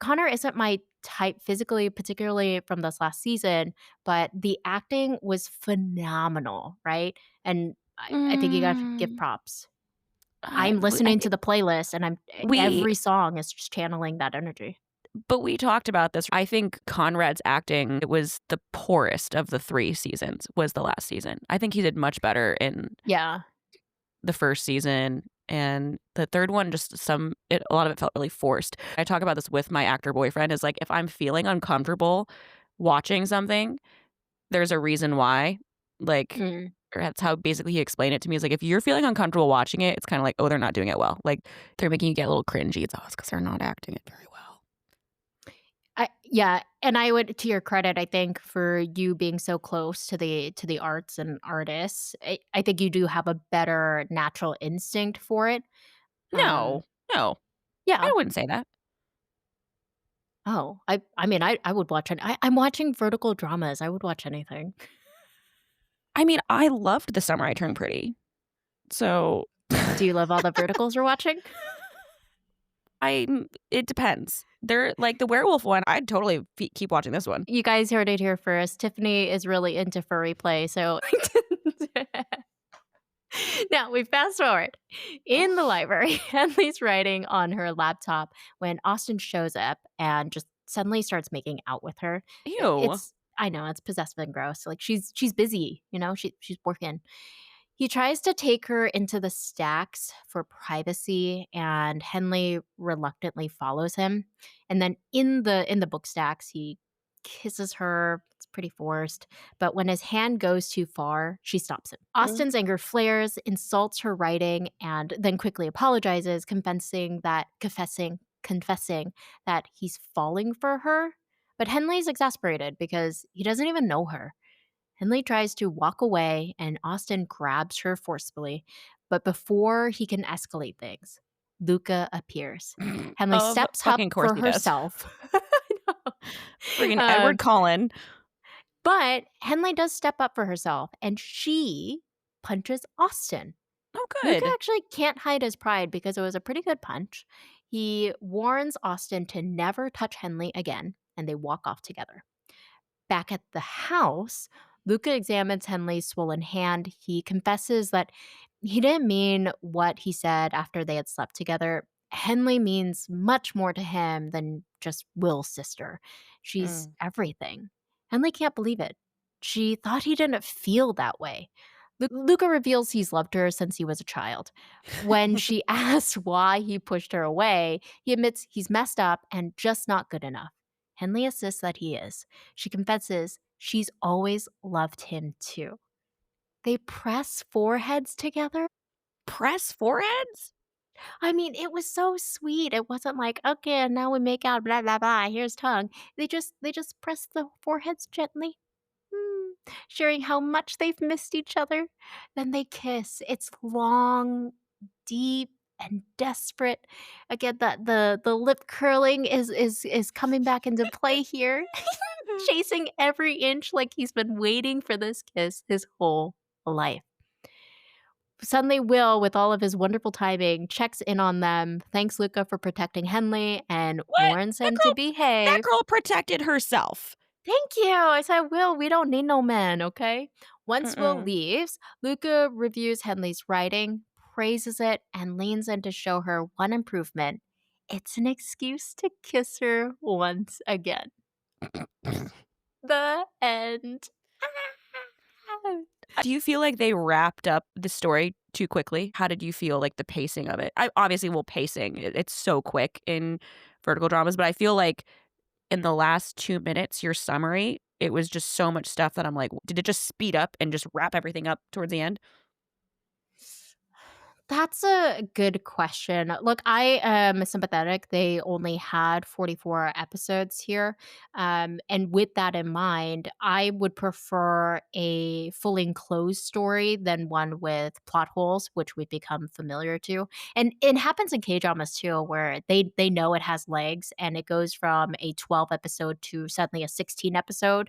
Connor isn't my type physically, particularly from this last season, but the acting was phenomenal, right? And I think you gotta give Mm, props. uh, I'm w- I listening to think the playlist and we every song is just channeling that energy. but we talked about this. I think Conrad's acting, it was the poorest of the 3 seasons, was the last season. I think he did much better in Yeah. the first season, and the third one a lot of it felt really forced. I talk about this with my actor boyfriend, is like, if I'm feeling uncomfortable watching something, there's a reason why. Like, Mm. or that's how basically he explained it to me. Is like, if you're feeling uncomfortable watching it, it's kind of like, oh, they're not doing it well. Like, they're making you get a little cringy. It's always because they're not acting it very well. Yeah, and I would, to your credit, I think for you being so close to the arts and artists, I think you do have a better natural instinct for it. No, Um, no, I yeah. wouldn't say that. Oh, I mean, I would watch it. I'm watching vertical dramas. I would watch anything. I mean, I loved The Summer I Turned Pretty. So Do you love all the verticals you're watching? it depends. They're like the werewolf one, I'd totally keep watching this one. You guys heard it here first. Tiffany is really into furry play, so now we fast forward. In the library, Henley's writing on her laptop when Austin shows up and just suddenly starts making out with her. Ew. It's I know it's possessive and gross. Like she's busy, she's working. He tries to take her into the stacks for privacy, and Henley reluctantly follows him. And then in the book stacks, he kisses her. It's pretty forced. But when his hand goes too far, she stops him. Mm. Austin's anger flares, insults her writing, and then quickly apologizes, confessing that he's falling for her. But Henley's exasperated because he doesn't even know her. Henley tries to walk away and Austin grabs her forcefully, but before he can escalate things, Luca appears. Henley Of steps up fucking course for he does. herself. Friggin' um, Edward Cullen. but Henley does step up for herself and she punches Austin. Oh, Luca good. actually can't hide his pride because it was a pretty good punch. He warns Austin to never touch Henley again, and they walk off together. Back at the house, Luca examines Henley's swollen hand. He confesses that he didn't mean what he said after they had slept together. Henley means much more to him than just Will's sister. She's Mm. everything. Henley can't believe it. She thought he didn't feel that way. Luca reveals he's loved her since he was a child. When she asks why he pushed her away, he admits he's messed up and just not good enough. Henley insists that he is. She confesses she's always loved him too. They press foreheads together. Press foreheads? I mean, it was so sweet. It wasn't like, okay, and now we make out, blah blah blah. Here's tongue. They just press the foreheads gently, sharing how much they've missed each other. Then they kiss. It's long, deep, and desperate. Again, the lip curling is coming back into play here. Chasing every inch like he's been waiting for this kiss his whole life. Suddenly, Will, with all of his wonderful timing, checks in on them, thanks Luca for protecting Henley, and What? warns That him to girl that behave. girl protected herself. Thank you. I said, Will, we don't need no men, okay? Once Will Mm-mm. leaves, Luca reviews Henley's writing, praises it, and leans in to show her one improvement. It's an excuse to kiss her once again. The end. Do you feel like they wrapped up the story too quickly? How did you feel like the pacing of it? I obviously will pacing. It's so quick in vertical dramas, but I feel like in the last 2 minutes, your summary, it was just so much stuff that I'm like, did it just speed up and just wrap everything up towards the end? That's a good question. Look, I am sympathetic. They only had 44 episodes here. And with that in mind, I would prefer a fully enclosed story than one with plot holes, which we've become familiar to. And it happens in K dramas too, where they know it has legs and it goes from a 12 episode to suddenly a 16 episode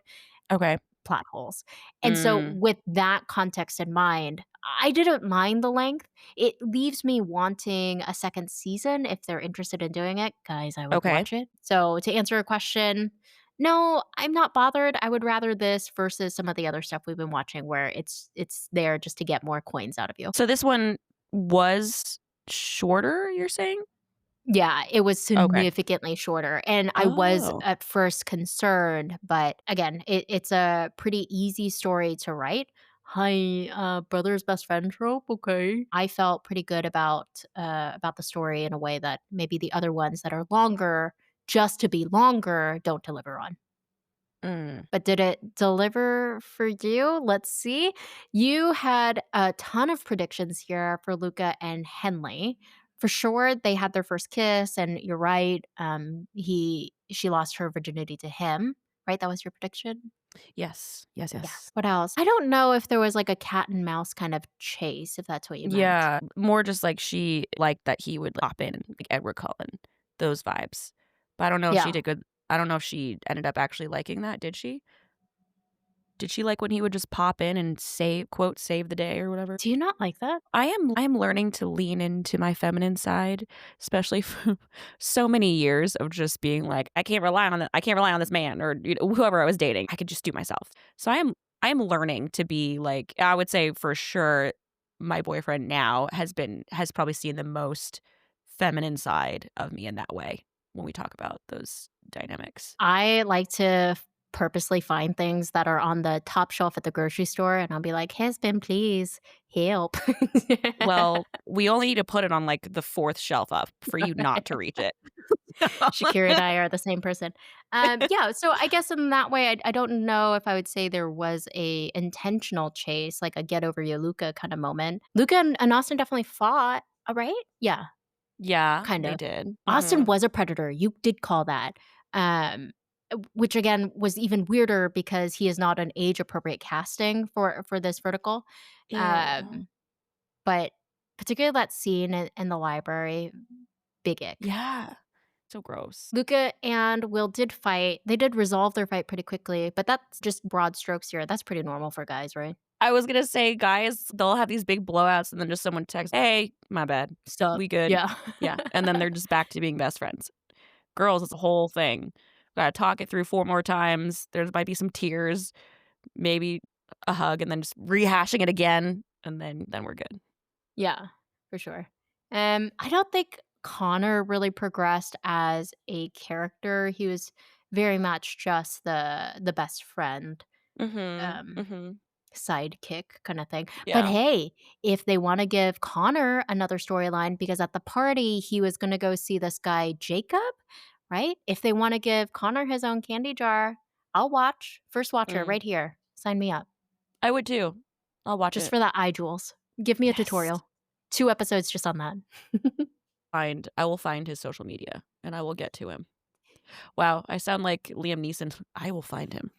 Okay. plot holes. And so Mm, with that context in mind, I didn't mind the length. It leaves me wanting a second season if they're interested in doing it. Guys, I would okay. watch it. So to answer a question, no, I'm not bothered. I would rather this versus some of the other stuff we've been watching where it's there just to get more coins out of you. So this one was shorter, you're saying? Yeah, it was Okay. significantly shorter, and I was Oh. at first concerned, but again, it's a pretty easy story to write. "Hi, brother's best friend trope, okay." I felt pretty good about the story in a way that maybe the other ones that are longer, just to be longer, don't deliver on. Mm. But did it deliver for you? Let's see. You had a ton of predictions here for Luca and Henley. For sure, they had their first kiss, and you're right. She lost her virginity to him. Right? That was your prediction. Yes. Yes, Yeah. yes. What else? I don't know if there was like a cat and mouse kind of chase, if that's what you meant. Yeah, more just like she liked that he would hop in, like Edward Cullen, those vibes. But I don't know if she Yeah. did good I don't know if she ended up actually liking that, did she? Did she like when he would just pop in and quote, "save the day" or whatever? Do you not like that? I am learning to lean into my feminine side, especially for so many years of just being like, I can't rely on this man or, whoever I was dating. I could just do myself. So I am learning to be like, I would say for sure my boyfriend now has probably seen the most feminine side of me in that way when we talk about those dynamics. I like to purposely find things that are on the top shelf at the grocery store, and I'll be like, "Husband, please help." Well, we only need to put it on, like, the 4th shelf up for you not to reach it. Shakira and I are the same person. Yeah, so I guess in that way, I don't know if I would say there was a intentional chase, like a get over you, Luca kind of moment. Luca and Austin definitely fought, right? Yeah, Yeah, kind they of. did. Austin Mhm. was a predator. You did call that. Which again was even weirder because he is not an age appropriate casting for this vertical. Ew. Um, but particularly that scene in the library, big ick. Yeah. So gross. Luca and Will did fight. They did resolve their fight pretty quickly, but that's just broad strokes here. That's pretty normal for guys, right? I was gonna say, guys, they'll have these big blowouts and then just someone texts, "Hey, my bad. So We good?" yeah. Yeah, and then they're just back to being best friends. Girls, it's a whole thing. Gotta talk it through 4 more times. There might be some tears, maybe a hug, and then just rehashing it again, and then we're good. Yeah, for sure. I don't think Connor really progressed as a character. He was very much just the best friend, Mhm, um, mhm. sidekick kind of thing. But Yeah. hey, if they want to give Connor another storyline, because at the party he was going to go see this guy Jacob, right? If they want to give Connor his own candy jar, I'll watch. First watcher Mm. right here. Sign me up. I would too. I'll watch Just it. for that eye jewels. Give me a Yes. tutorial. 2 episodes just on that. I will find his social media, and I will get to him. Wow, I sound like Liam Neeson. I will find him.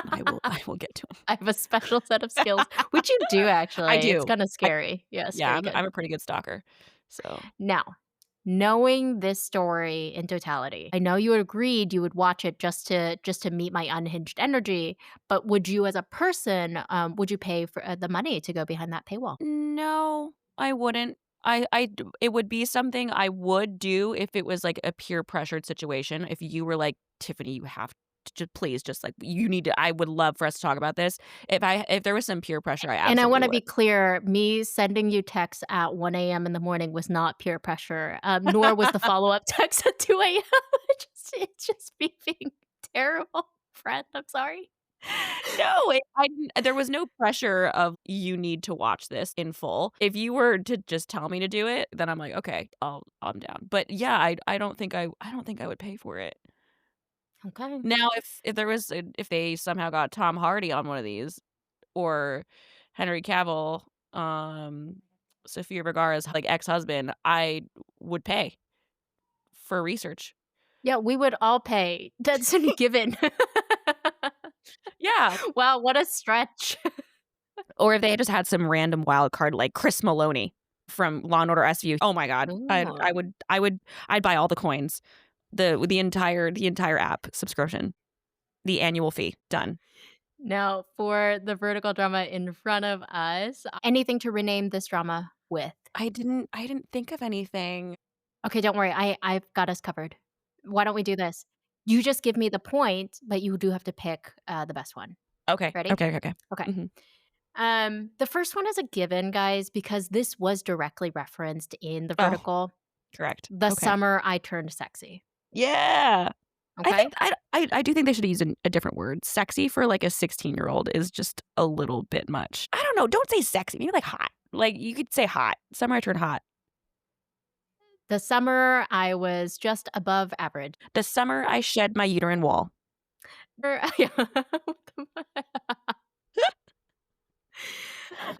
I will get to him. I have a special set of skills, which you do I actually. It's do. kinda I scary. Yeah, Yeah, scary good. I'm a pretty good stalker. So Now, knowing this story in totality, I know you agreed you would watch it just to meet my unhinged energy, but would you as a person, would you pay for, the money to go behind that paywall? no, I wouldn't. It would be something I would do if it was, like, a peer pressured situation. If you were like, "Tiffany, you have to just please, just, like, you need to I would love for us to talk about this." If there was some peer pressure, I And I absolutely wanna would. be clear, me sending you texts at 1 AM in the morning was not peer pressure, nor was the follow-up text at 2 AM. It's just me being terrible friend, I'm sorry. No, I didn't there was no pressure of, "You need to watch this in full." If you were to just tell me to do it, then I'm like, "Okay, I'm down." But yeah, I don't think I would pay for it. Okay. Now if they somehow got Tom Hardy on one of these or Henry Cavill, Sofia Vergara's, like, ex-husband, I would pay for research. Yeah, we would all pay. That's a given. Yeah, Wow, what a stretch. or if they had just had some random wild card like Chris Maloney from Law& and Order SVU. Oh my god. Ooh. I'd buy all the coins. The entire app subscription. The annual fee. Done. Now, for the vertical drama in front of us, anything to rename this drama with? I didn't think of anything. Okay, don't worry, I've got us covered. Why don't we do this? You just give me the point, but you do have to pick, the best one. Okay. Ready? Okay, okay, okay. Okay. Mhm. The first one is a given, guys, because this was directly referenced in the Oh, vertical. correct. The Okay. summer I turned sexy. Yeah. I think Okay? I do think they should use a different word. Sexy for, like, a 16-year-old is just a little bit much. I don't know, don't say sexy, maybe, like, hot. Like, you could say hot. Summer I turned hot. The summer I was just above average. The summer I shed my uterine wall. Yeah.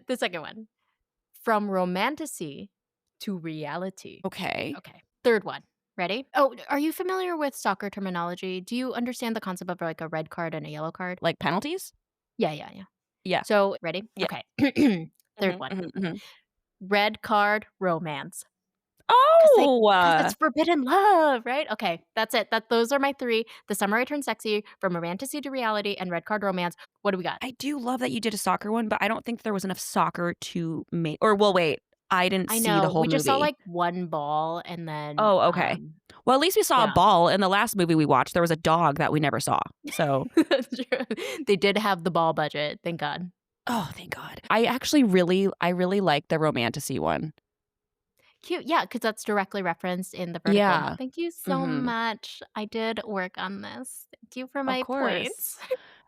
The second one, from romantasy to reality. Okay. Okay. Third one. Ready? Oh, are you familiar with soccer terminology? Do you understand the concept of like a red card and a yellow card? Like, penalties? Yeah, yeah, yeah. Yeah. So, ready? Yeah. Okay. Third Mhm, one. mhm, mhm. Red card romance. 'Cause No! it's forbidden love, right? Okay, that's it. Those are my 3, The Summer I Turned Sexy, From Romantasy to Reality, and Red Card Romance. What do we got? I do love that you did a soccer one, but I don't think there was enough soccer to make or well, wait, I didn't I see the know, whole we just saw, movie. like, 1 ball and then, Oh, okay. Well, at least we saw a yeah. ball. In the last movie we watched, there was a dog that we never saw. So, That's true. They did have the ball budget, thank God. oh, thank God. I really like the Romantasy one. Cute, yeah, because that's directly referenced in the vertical. Yeah. Thank you so Mhm. much. I did work on this. Thank you for Of my course. points.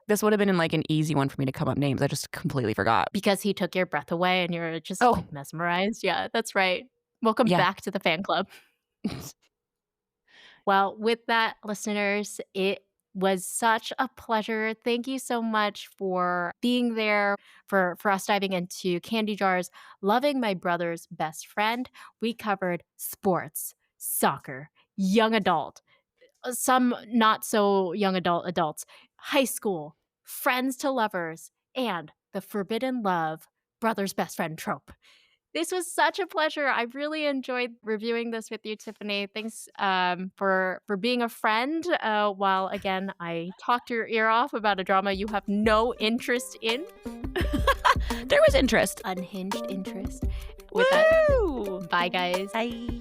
This would have been, like, an easy one for me to come up names. I just completely forgot. Because he took your breath away and you're just, Oh, like, mesmerized. Yeah, that's right. Welcome yeah. back to the fan club. Well, with that, listeners, it was such a pleasure. Thank you so much for being there, for us diving into Candy Jars, loving my brother's best friend. We covered sports, soccer, young adult, some not so young adults, high school, friends to lovers, and the forbidden love brother's best friend trope. This was such a pleasure. I really enjoyed reviewing this with you, Tiffany. Thanks for being a friend. While again, I talked your ear off about a drama you have no interest in, There was interest. unhinged interest. With that, Woo! bye, guys. Bye.